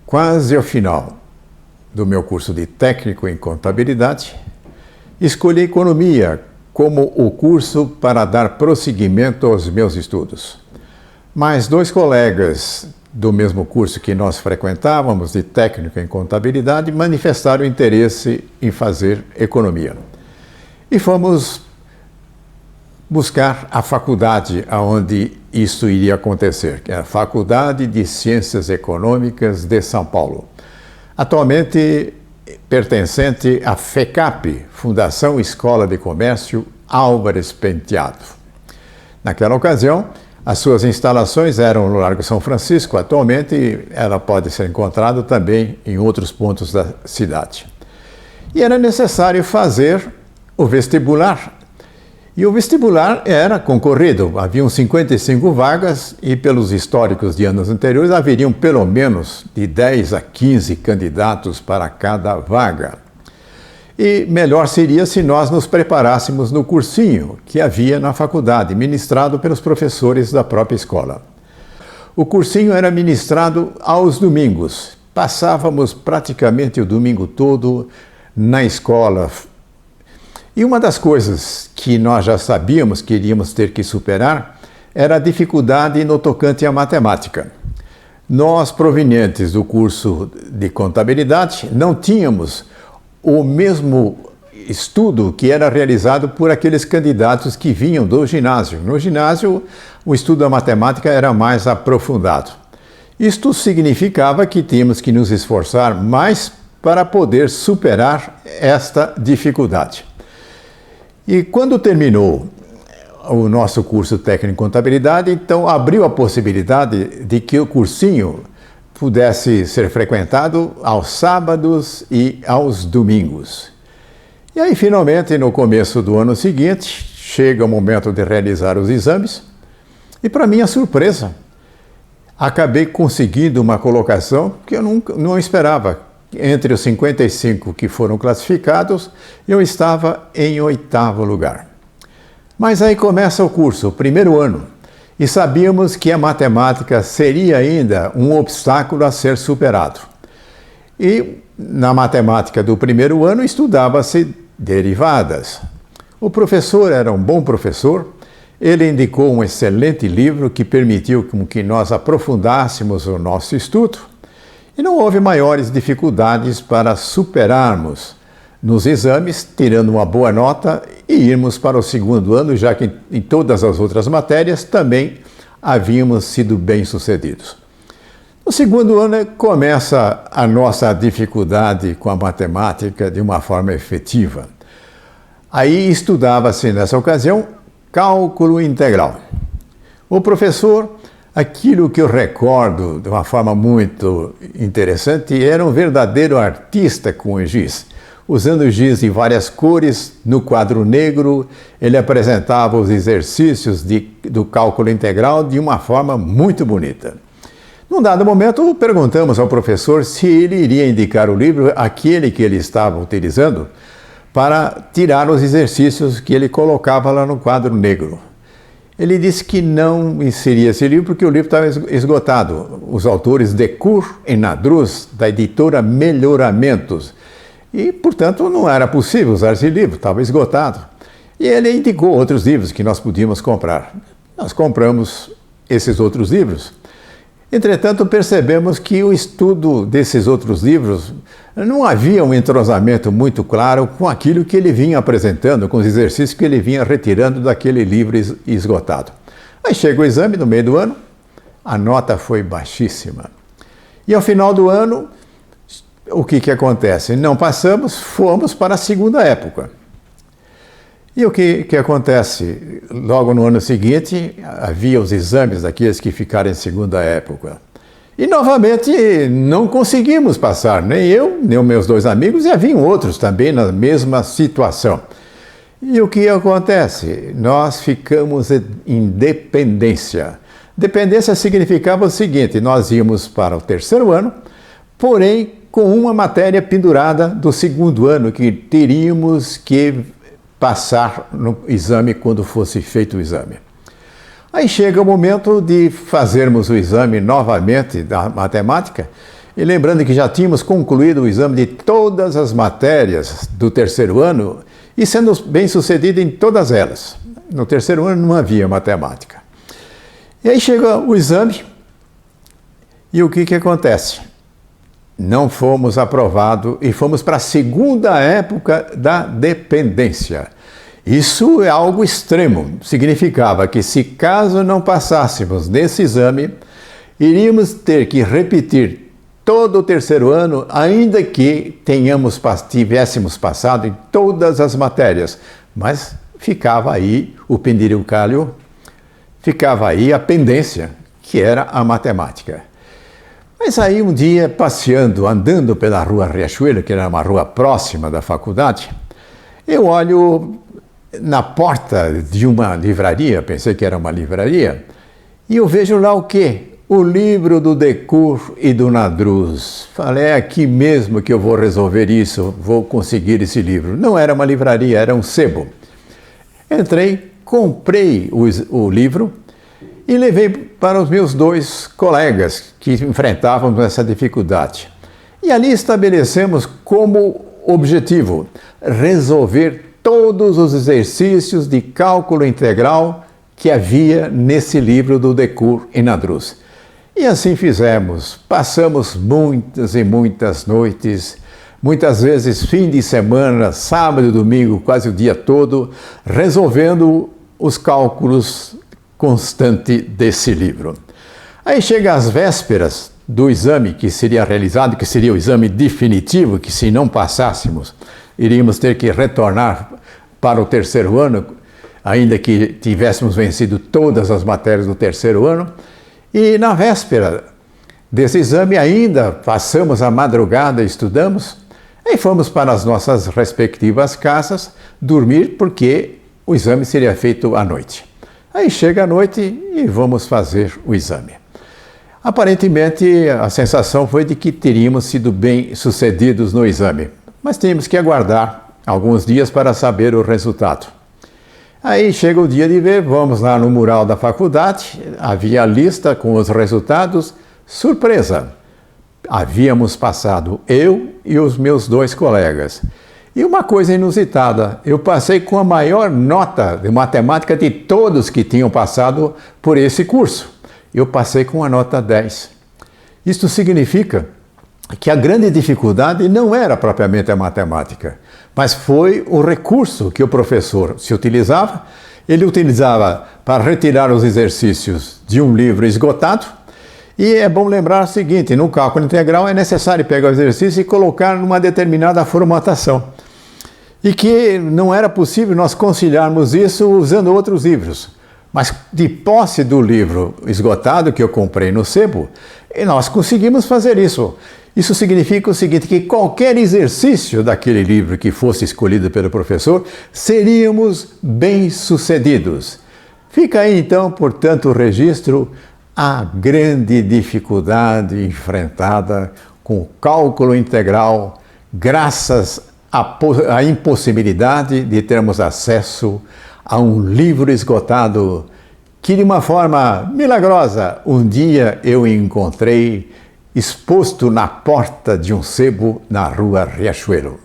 Quase ao final do meu curso de técnico em contabilidade, escolhi economia como o curso para dar prosseguimento aos meus estudos. Mas dois colegas do mesmo curso que nós frequentávamos, de técnico em contabilidade, manifestaram interesse em fazer economia. E fomos buscar a faculdade onde isso iria acontecer, que é a Faculdade de Ciências Econômicas de São Paulo, atualmente pertencente à FECAP, Fundação Escola de Comércio Álvares Penteado. Naquela ocasião, as suas instalações eram no Largo São Francisco. Atualmente, ela pode ser encontrada também em outros pontos da cidade. E era necessário fazer o vestibular. E o vestibular era concorrido. Haviam 55 vagas e, pelos históricos de anos anteriores, haveriam pelo menos de 10 a 15 candidatos para cada vaga. E melhor seria se nós nos preparássemos no cursinho que havia na faculdade, ministrado pelos professores da própria escola. O cursinho era ministrado aos domingos. Passávamos praticamente o domingo todo na escola. E uma das coisas que nós já sabíamos que iríamos ter que superar era a dificuldade no tocante à matemática. Nós, provenientes do curso de contabilidade, não tínhamos o mesmo estudo que era realizado por aqueles candidatos que vinham do ginásio. No ginásio, o estudo da matemática era mais aprofundado. Isto significava que tínhamos que nos esforçar mais para poder superar esta dificuldade. E quando terminou o nosso curso técnico em contabilidade, então abriu a possibilidade de que o cursinho pudesse ser frequentado aos sábados e aos domingos. E aí, finalmente, no começo do ano seguinte, chega o momento de realizar os exames e, para minha surpresa, acabei conseguindo uma colocação que eu não esperava. Entre os 55 que foram classificados, eu estava em 8º lugar. Mas aí começa o curso, o primeiro ano, e sabíamos que a matemática seria ainda um obstáculo a ser superado. E na matemática do primeiro ano estudava-se derivadas. O professor era um bom professor, ele indicou um excelente livro que permitiu que nós aprofundássemos o nosso estudo. E não houve maiores dificuldades para superarmos nos exames, tirando uma boa nota e irmos para o segundo ano, já que em todas as outras matérias também havíamos sido bem-sucedidos. No segundo ano começa a nossa dificuldade com a matemática de uma forma efetiva. Aí estudava-se nessa ocasião cálculo integral. O professor, aquilo que eu recordo de uma forma muito interessante, era um verdadeiro artista com o giz. Usando o giz em várias cores, no quadro negro, ele apresentava os exercícios do cálculo integral de uma forma muito bonita. Num dado momento, perguntamos ao professor se ele iria indicar o livro, aquele que ele estava utilizando, para tirar os exercícios que ele colocava lá no quadro negro. Ele disse que não inseria esse livro porque o livro estava esgotado. Os autores Decour e Nadruz, da editora Melhoramentos. E, portanto, não era possível usar esse livro, estava esgotado. E ele indicou outros livros que nós podíamos comprar. Nós compramos esses outros livros. Entretanto, percebemos que o estudo desses outros livros não havia um entrosamento muito claro com aquilo que ele vinha apresentando, com os exercícios que ele vinha retirando daquele livro esgotado. Aí chega o exame no meio do ano, a nota foi baixíssima. E ao final do ano, o que acontece? Não passamos, fomos para a segunda época. E o que acontece? Logo no ano seguinte, havia os exames daqueles que ficaram em segunda época. E, novamente, não conseguimos passar, nem eu, nem os meus dois amigos, e haviam outros também na mesma situação. E o que acontece? Nós ficamos em dependência. Dependência significava o seguinte: nós íamos para o terceiro ano, porém com uma matéria pendurada do segundo ano, que teríamos que passar no exame quando fosse feito o exame. Aí chega o momento de fazermos o exame novamente da matemática E lembrando que já tínhamos concluído o exame de todas as matérias do terceiro ano e sendo bem sucedido em todas elas. No terceiro ano não havia matemática. E aí chega o exame e o que acontece? Não fomos aprovados e fomos para a segunda época da dependência. Isso é algo extremo. Significava que se caso não passássemos nesse exame, iríamos ter que repetir todo o terceiro ano, ainda que tivéssemos passado em todas as matérias. Mas ficava aí o penduricalho, ficava aí a pendência, que era a matemática. Mas aí um dia, andando pela rua Riachuelo, que era uma rua próxima da faculdade, eu olho na porta de uma livraria, pensei que era uma livraria, e eu vejo lá o quê? O livro do Decour e do Nadruz. Falei, é aqui mesmo que eu vou resolver isso, vou conseguir esse livro. Não era uma livraria, era um sebo. Entrei, comprei o livro e levei para os meus 2 colegas que enfrentavam essa dificuldade. E ali estabelecemos como objetivo resolver todos os exercícios de cálculo integral que havia nesse livro do Decour e Nadruz. E assim fizemos. Passamos muitas e muitas noites, muitas vezes fim de semana, sábado e domingo, quase o dia todo, resolvendo os cálculos constantes desse livro. Aí chega às vésperas do exame que seria realizado, que seria o exame definitivo, que se não passássemos, iríamos ter que retornar para o terceiro ano, ainda que tivéssemos vencido todas as matérias do terceiro ano. E na véspera desse exame ainda passamos a madrugada, estudamos, e fomos para as nossas respectivas casas dormir, porque o exame seria feito à noite. Aí chega a noite e vamos fazer o exame. Aparentemente, a sensação foi de que teríamos sido bem-sucedidos no exame, mas tínhamos que aguardar alguns dias para saber o resultado. Aí chega o dia de ver, vamos lá no mural da faculdade, havia a lista com os resultados, surpresa! Havíamos passado eu e os meus 2 colegas. E uma coisa inusitada, eu passei com a maior nota de matemática de todos que tinham passado por esse curso. Eu passei com a nota 10. Isto significa que a grande dificuldade não era propriamente a matemática, mas foi o recurso que o professor se utilizava. Ele utilizava para retirar os exercícios de um livro esgotado. E é bom lembrar o seguinte, no cálculo integral é necessário pegar o exercício e colocar numa determinada formatação. E que não era possível nós conciliarmos isso usando outros livros. Mas de posse do livro esgotado que eu comprei no sebo, nós conseguimos fazer isso. Isso significa o seguinte, que qualquer exercício daquele livro que fosse escolhido pelo professor, seríamos bem-sucedidos. Fica aí então, portanto, o registro, a grande dificuldade enfrentada com o cálculo integral, graças à impossibilidade de termos acesso a um livro esgotado que, de uma forma milagrosa, um dia eu encontrei exposto na porta de um sebo na rua Riachuelo.